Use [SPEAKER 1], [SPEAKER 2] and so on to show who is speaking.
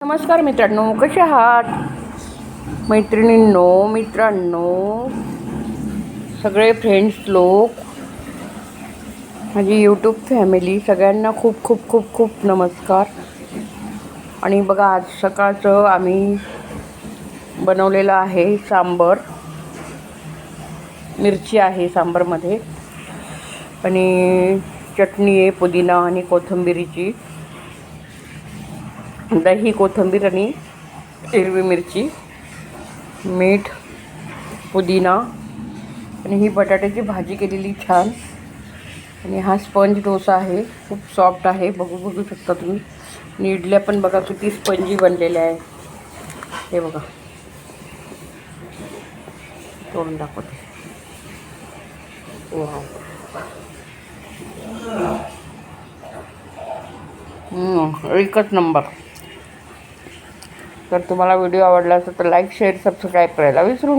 [SPEAKER 1] नमस्कार मित्रांनो, कसे आहात मित्रांनो, सगळे फ्रेंड्स लोक, माझी यूट्यूब फॅमिली, सगळ्यांना खूप खूप खूप खूप नमस्कार. आणि बघा, आज सकाळचं आम्ही बनवलेलं आहे सांबर. मिरची आहे सांबारमध्ये आणि चटणी आहे पुदिना आणि कोथिंबिरीची, दही, कोथिंबीर आणि हिरवी मिरची, मीठ, पुदिना आणि ही बटाट्याची भाजी केलेली छान. आणि हा स्पंज डोसा आहे, खूप सॉफ्ट आहे, बघू शकता तुम्ही. आणि इडल्या पण बघा किती स्पंजी बनलेल्या आहे. हे बघा, तोडून दाखवते. वाव, एकच नंबर. तर तुम्हाला व्हिडिओ आवडला असेल तर लाईक, शेअर, सबस्क्राईब करायला विसरू